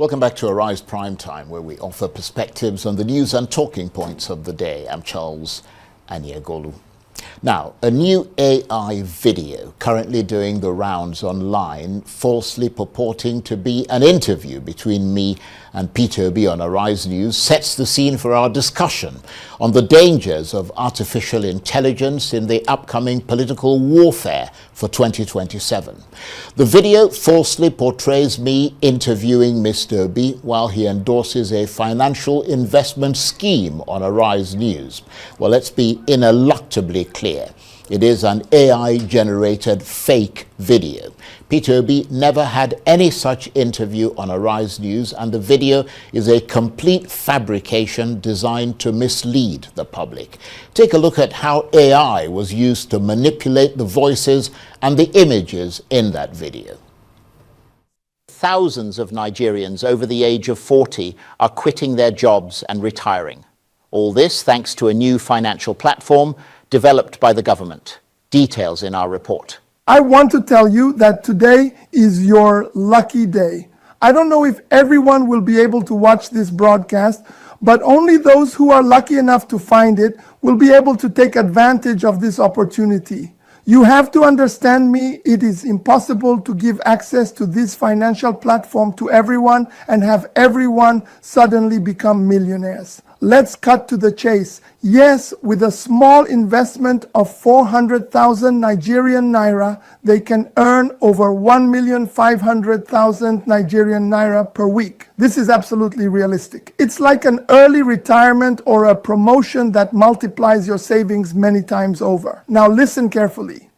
Welcome back to Arise Prime Time, where we offer perspectives on the news and talking points of the day. I'm Charles Adeagbo. Now, a new AI video currently doing the rounds online, falsely purporting to be an interview between me and Peter Obi on Arise News, sets the scene for our discussion on the dangers of artificial intelligence in the upcoming political warfare for 2027. The video falsely portrays me interviewing Mr. Obi while he endorses a financial investment scheme on Arise News. Well, let's be ineluctably clear. It is an AI-generated fake video. Peter Obi never had any such interview on Arise News, and the video is a complete fabrication designed to mislead the public. Take a look at how AI was used to manipulate the voices and the images in that video. Thousands of Nigerians over the age of 40 are quitting their jobs and retiring. All this thanks to a new financial platform developed by the government. Details in our report. I want to tell you that today is your lucky day. I don't know if everyone will be able to watch this broadcast, but only those who are lucky enough to find it will be able to take advantage of this opportunity. You have to understand me, it is impossible to give access to this financial platform to everyone and have everyone suddenly become millionaires. Let's cut to the chase. Yes, with a small investment of 400,000 Nigerian naira, they can earn over 1,500,000 Nigerian naira per week. This is absolutely realistic. It's like an early retirement or a promotion that multiplies your savings many times over. Now listen carefully.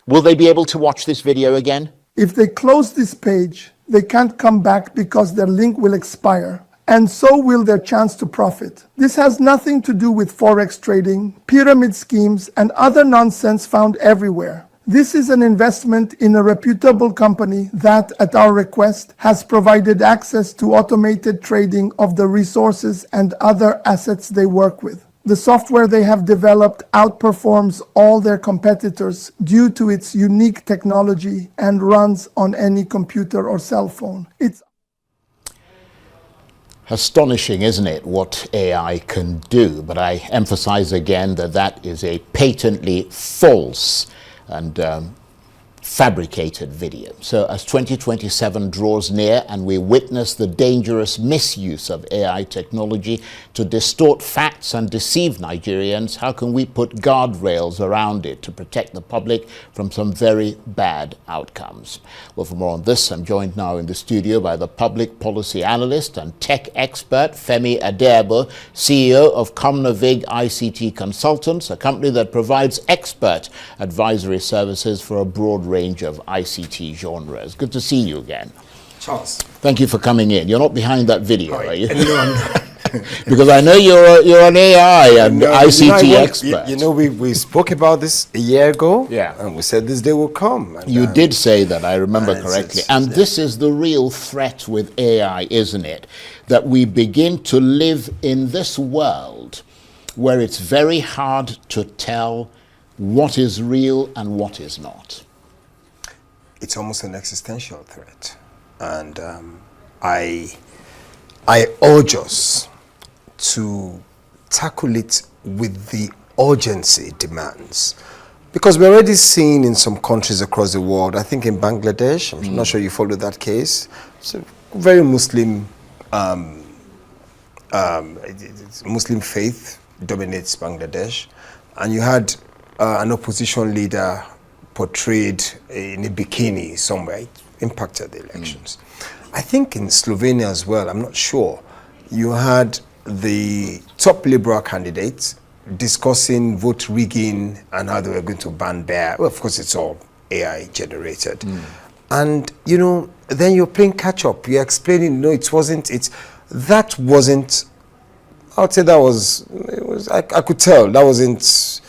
Will they be able to watch this video again? If they close this page, they can't come back because their link will expire. And so will their chance to profit. This has nothing to do with forex trading, pyramid schemes, and other nonsense found everywhere. This is an investment in a reputable company that, at our request, has provided access to automated trading of the resources and other assets they work with. The software they have developed outperforms all their competitors due to its unique technology and runs on any computer or cell phone. It's astonishing, isn't it, what AI can do? But I emphasize again that that is a patently false and fabricated video. So as 2027 draws near and we witness the dangerous misuse of AI technology to distort facts and deceive Nigerians, how can we put guardrails around it to protect the public from some very bad outcomes? Well, for more on this, I'm joined now in the studio by the public policy analyst and tech expert, Femi Adeagbo, CEO of Comnavig ICT Consultants, a company that provides expert advisory services for a broad range of ICT genres. Good to see you again. Charles. Thank you for coming in. You're not behind that video, are you? No, because I know you're an AI and ICT expert. We spoke about this a year ago. Yeah. And we said this day will come. And, you did say that, I remember correctly. It's, and this is the real threat with AI, isn't it? That we begin to live in this world where it's very hard to tell what is real and what is not. It's almost an existential threat. And I urge us to tackle it with the urgency it demands. Because we're already seeing in some countries across the world, I think in Bangladesh, I'm not sure you followed that case, it's a very Muslim, Muslim faith dominates Bangladesh. And you had an opposition leader portrayed in a bikini somewhere. It impacted the elections. I think in Slovenia as well, I'm not sure, you had the top liberal candidates discussing vote rigging and how they were going to ban bear. Well, of course, it's all AI generated. And, then you're playing catch up. You're explaining, no, it wasn't, that wasn't, I would say that was, I could tell, that wasn't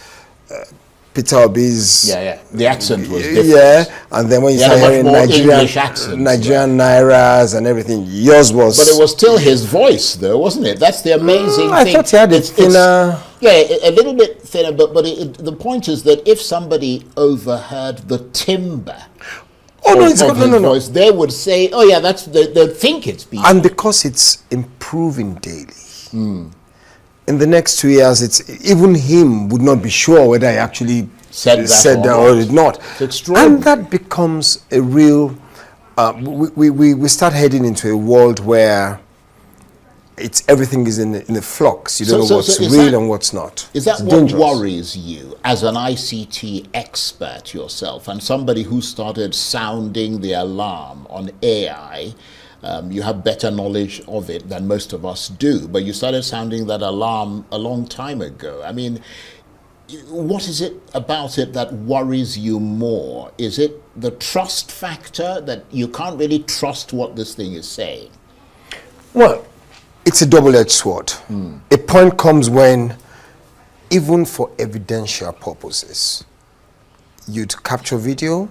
Peter Obi's. The accent was different. Yeah, and then when you start hearing Nigerian nairas and everything, yours was. But it was still his voice, though, wasn't it? That's the amazing thing. I thought he had it thinner. Yeah, a little bit thinner, but the point is that if somebody overheard the timbre Oh, no, of it's his no. voice, they would say, oh yeah, they think it's people. And because it's improving daily, in the next 2 years, even him would not be sure whether he actually said that or not. It's extraordinary. And that becomes a real, we start heading into a world where everything is in the flux. You don't know what's real and what's not. Is that it's what dangerous. worries you as an ICT expert yourself and somebody who started sounding the alarm on AI? You have better knowledge of it than most of us do, but you started sounding that alarm a long time ago. I mean, what is it about it that worries you more? Is it the trust factor, that you can't really trust what this thing is saying? Well, it's a double-edged sword. A point comes when, even for evidential purposes, you'd capture video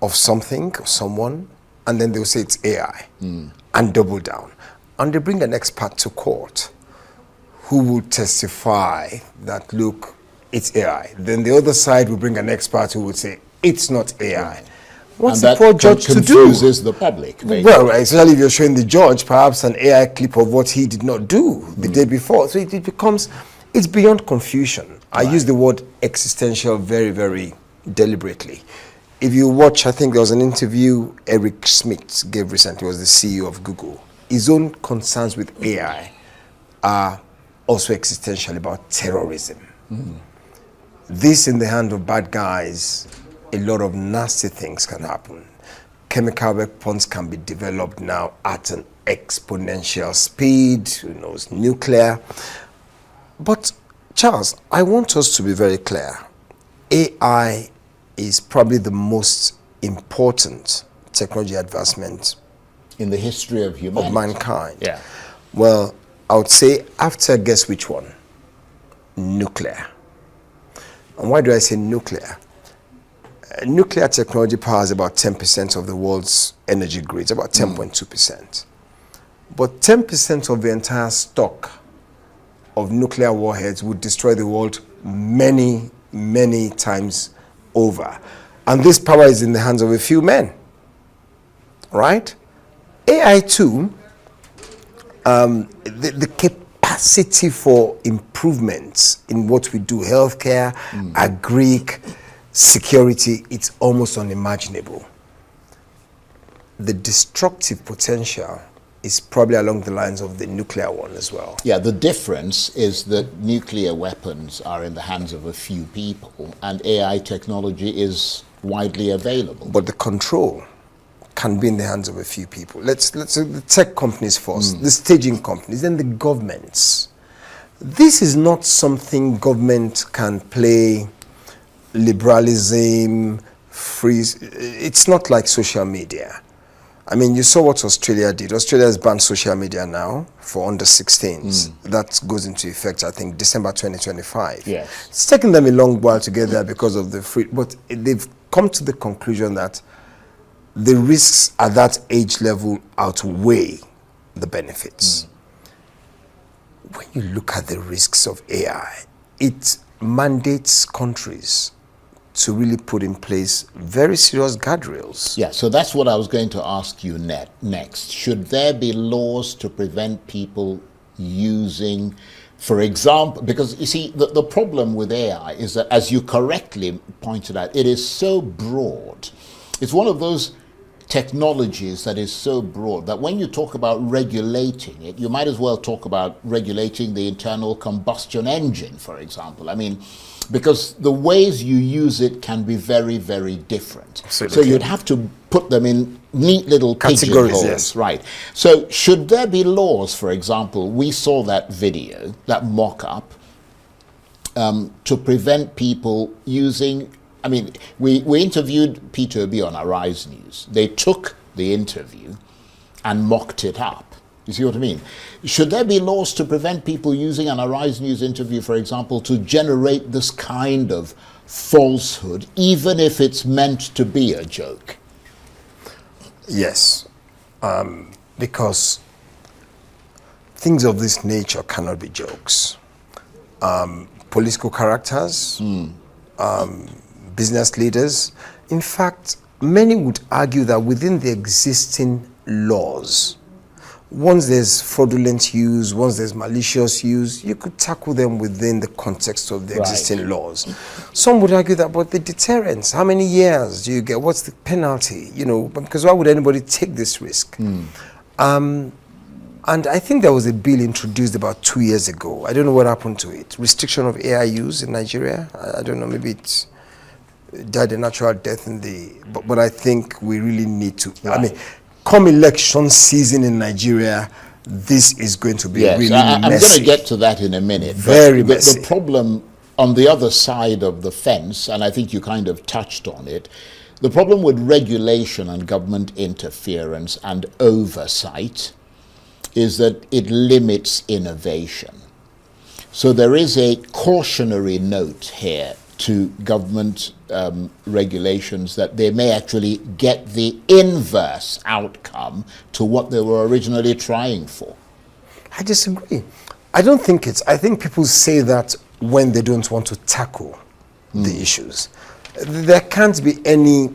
of something or someone, and then they'll say it's AI, and double down. And they bring an expert to court who will testify that, look, it's AI. Then the other side will bring an expert who would say, it's not AI. Right. What's and the poor judge to do? Confuses the public. Basically. Well, especially if you're showing the judge perhaps an AI clip of what he did not do the day before. So it becomes, it's beyond confusion. I use the word existential very, very deliberately. If you watch, I think there was an interview Eric Schmidt gave recently, was the CEO of Google. His own concerns with AI are also existential, about terrorism. This, in the hand of bad guys, a lot of nasty things can happen. Chemical weapons can be developed now at an exponential speed, who knows, nuclear. But Charles, I want us to be very clear. AI is probably the most important technology advancement in the history of humanity. Of mankind. Yeah. Well, I would say after, guess which one? Nuclear. And why do I say nuclear? Nuclear technology powers about 10% of the world's energy grids, about 10.2%. But 10% of the entire stock of nuclear warheads would destroy the world many, many times over. And this power is in the hands of a few men, right? AI too, the capacity for improvements in what we do, healthcare, agric, security, it's almost unimaginable. The destructive potential is probably along the lines of the nuclear one as well. Yeah, the difference is that nuclear weapons are in the hands of a few people and AI technology is widely available. But the control can be in the hands of a few people. Let's the tech companies first, the staging companies, then the governments. This is not something government can play liberalism, free. It's not like social media. I mean, you saw what Australia did. Australia has banned social media now for under 16s. That goes into effect, I think, December 2025. Yes. It's taken them a long while to get there because of the free, but they've come to the conclusion that the risks at that age level outweigh the benefits. When you look at the risks of AI, it mandates countries to really put in place very serious guardrails. Yeah, so that's what I was going to ask you next. Should there be laws to prevent people using, for example, because you see, the problem with AI is that, as you correctly pointed out, it is so broad. It's one of those technologies that is so broad that when you talk about regulating it, you might as well talk about regulating the internal combustion engine, for example. I mean, because the ways you use it can be very, very different. Absolutely. So you'd have to put them in neat little Categories, pigeonholes, yes. right? So should there be laws, for example, we saw that video, that mock-up, to prevent people using, I mean, we interviewed Peter Obi on Arise News. They took the interview and mocked it up. You see what I mean? Should there be laws to prevent people using an Arise News interview, for example, to generate this kind of falsehood, even if it's meant to be a joke? Yes, because things of this nature cannot be jokes. Political characters, business leaders. In fact, many would argue that within the existing laws, once there's fraudulent use, once there's malicious use, you could tackle them within the context of the existing laws. Some would argue that, but the deterrence, how many years do you get? What's the penalty? You know, because why would anybody take this risk? And I think there was a bill introduced about 2 years ago. I don't know what happened to it. Restriction of AI use in Nigeria. I don't know, maybe it died a natural death in the, but I think we really need to, I mean, come election season in Nigeria, this is going to be really I'm messy. going to get to that in a minute. Very but messy. The problem on the other side of the fence, and I think you kind of touched on it, the problem with regulation and government interference and oversight is that it limits innovation. So there is a cautionary note here to government regulations that they may actually get the inverse outcome to what they were originally trying for. I disagree. I don't think it's, I think people say that when they don't want to tackle the issues. There can't be any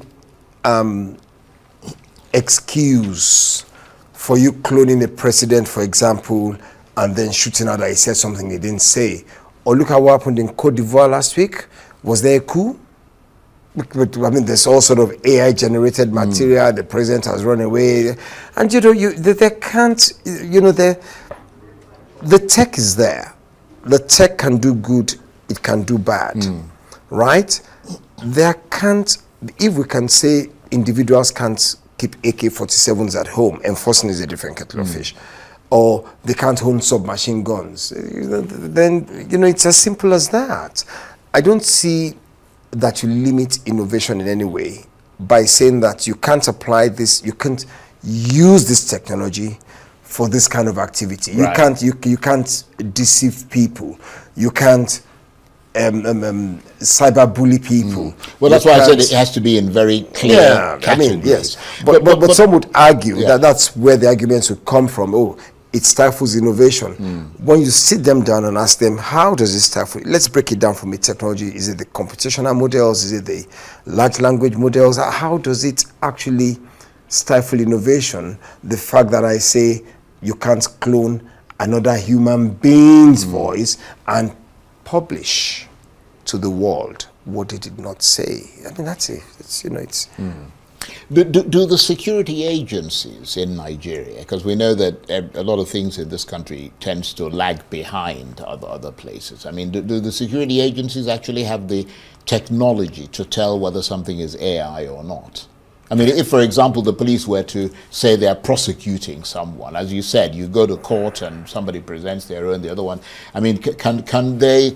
excuse for you cloning a president, for example, and then shooting out that he said something he didn't say. Or look at what happened in Cote d'Ivoire last week. Was there a coup? But, I mean, there's all sort of AI-generated material. The president has run away. And, you know, they can't, you know, the tech is there. The tech can do good. It can do bad, right? There can't, if we can say individuals can't keep AK-47s at home, enforcing is a different kettle of fish, or they can't own submachine guns, then, you know, it's as simple as that. I don't see that you limit innovation in any way by saying that you can't apply this, you can't use this technology for this kind of activity. Right. You can't deceive people. You can't cyberbully people. Well, that's why I said it has to be in very clear categories. I mean, yes. But some would argue that that's where the arguments would come from. Oh, it stifles innovation. When you sit them down and ask them, how does it stifle? Let's break it down from a technology. Is it the computational models? Is it the large language models? How does it actually stifle innovation? The fact that I say you can't clone another human being's voice and publish to the world what it did not say. I mean, that's it. It's, you know, it's... Do the security agencies in Nigeria, because we know that a lot of things in this country tends to lag behind other places. I mean, do the security agencies actually have the technology to tell whether something is AI or not? I mean, if, for example, the police were to say they're prosecuting someone, as you said, you go to court and somebody presents their own, the other one, I mean, can they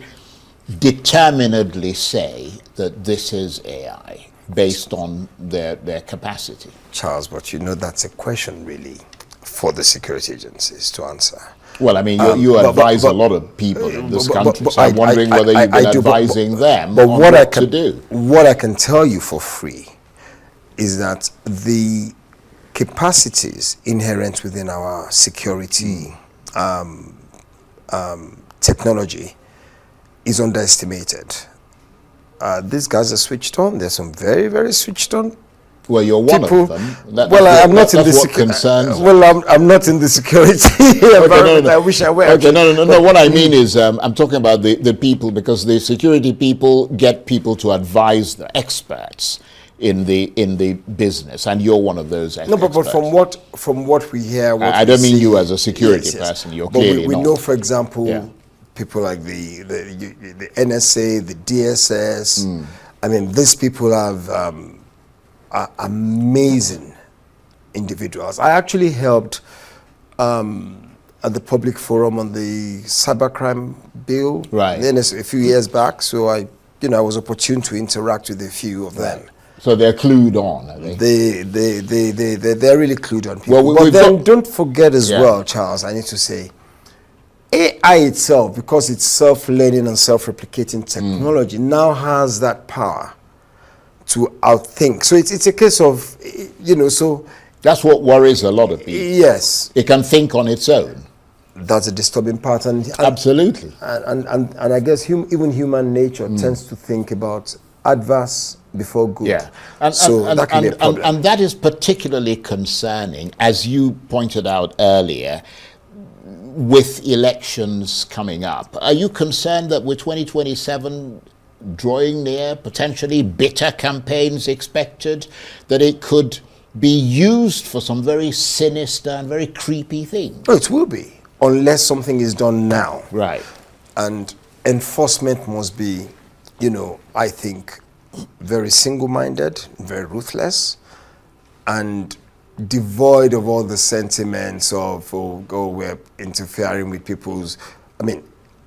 determinedly say that this is AI? Based on their capacity. Charles, but you know that's a question really for the security agencies to answer. Well, I mean, you advise a lot of people in this country, so I'm wondering whether you've been advising them on what to do. What I can tell you for free is that the capacities inherent within our security technology is underestimated. These guys are switched on. There's some very, very switched on. Well, you're one people. of them. I'm not in the security. Well, I'm not in the security environment. No. I wish I were. Okay, no. What I mean is, I'm talking about the people, because the security people get people to advise the experts in the business, and you're one of those experts. No, but from what we hear, I don't mean you as a security person. You're clearly we not. know, for example, people like the NSA, the DSS. I mean, these people are amazing individuals. I actually helped at the public forum on the cybercrime bill, right? Then a few years back. So I was opportune to interact with a few of them. So they're clued on, are they? They're really clued on people. Well, but then don't forget as well, Charles, I need to say, AI itself, because it's self-learning and self-replicating technology, now has that power to outthink. So it's a case of, so... That's what worries a lot of people. Yes. It can think on its own. That's a disturbing part. Absolutely. And I guess even human nature tends to think about adverse before good. Yeah, So that can be a problem. and that is particularly concerning, as you pointed out earlier, with elections coming up. Are you concerned that with 2027 drawing near, potentially bitter campaigns expected, that it could be used for some very sinister and very creepy things? No, it will be, unless something is done now. Right. And enforcement must be, I think, very single-minded, very ruthless, and devoid of all the sentiments of, we're interfering with people's,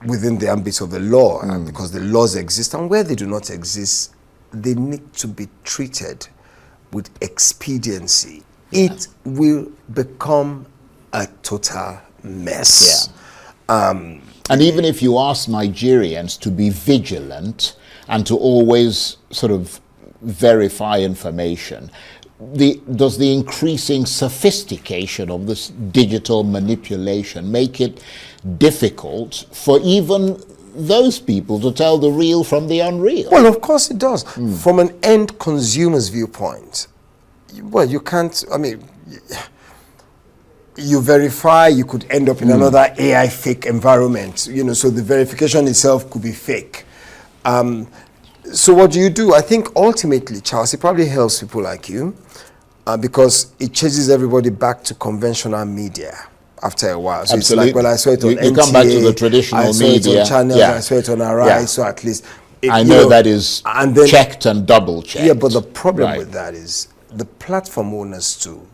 within the ambit of the law, because the laws exist, and where they do not exist, they need to be treated with expediency. Yeah. It will become a total mess. Yeah. And even if you ask Nigerians to be vigilant and to always sort of verify information, does the increasing sophistication of this digital manipulation make it difficult for even those people to tell the real from the unreal? Well, of course it does. From an end consumer's viewpoint, well, you can't, you verify, you could end up in another AI fake environment, so the verification itself could be fake. So what do? I think ultimately, Charles, it probably helps people like you because it chases everybody back to conventional media after a while. So Absolutely. It's like, well, I saw it on NTA, you come back to the traditional I saw media. it on channels, Yeah. I saw it on Arise, Yeah. so at least... I know that is and then, checked and double checked. Yeah, but the problem Right. with that is the platform owners too.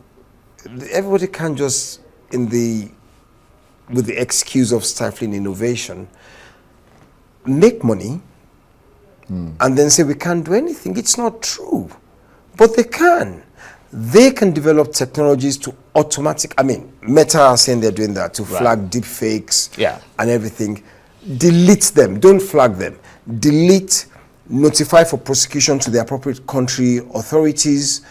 Everybody can't just, with the excuse of stifling innovation, make money and then say we can't do anything. It's not true. But they can. They can develop technologies to Meta are saying they're doing that, to flag deep fakes and everything. Delete them. Don't flag them. Delete, notify for prosecution to the appropriate country authorities,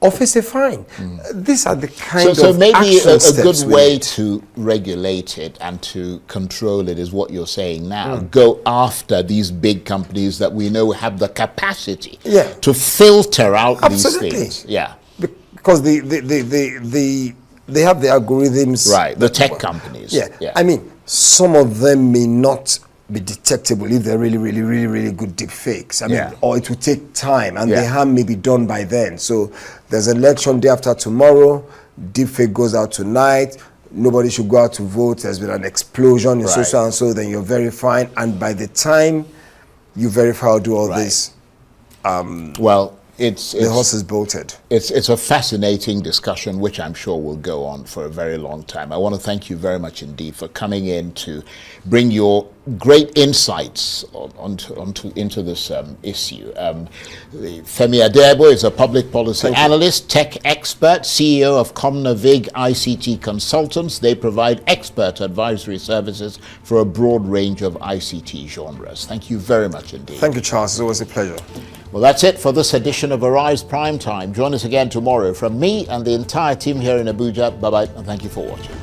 or face a fine. These are the kind so of maybe action a steps good we way need. to regulate it and to control it is what you're saying now. Go after these big companies that we know have the capacity to filter out Absolutely. these things. Yeah. Because they have the algorithms. Right, the tech companies. Yeah. Some of them may not be detectable if they're really, really, really, really good deep fakes. Or it will take time and the harm may be done by then. So there's an election day after tomorrow, deep fake goes out tonight, nobody should go out to vote, there's been an explosion in so and so, then you're verifying, and by the time you verify or do all this, well, the horse is bolted. It's a fascinating discussion, which I'm sure will go on for a very long time. I want to thank you very much indeed for coming in to bring your great insights into this issue. Femi Adeagbo is a public policy analyst, tech expert, CEO of Comnavig ICT Consultants. They provide expert advisory services for a broad range of ICT genres. Thank you very much indeed. Thank you, Charles. It's always a pleasure. Well, that's it for this edition of Arise Prime Time. Join us again tomorrow. From me and the entire team here in Abuja, bye-bye, and thank you for watching.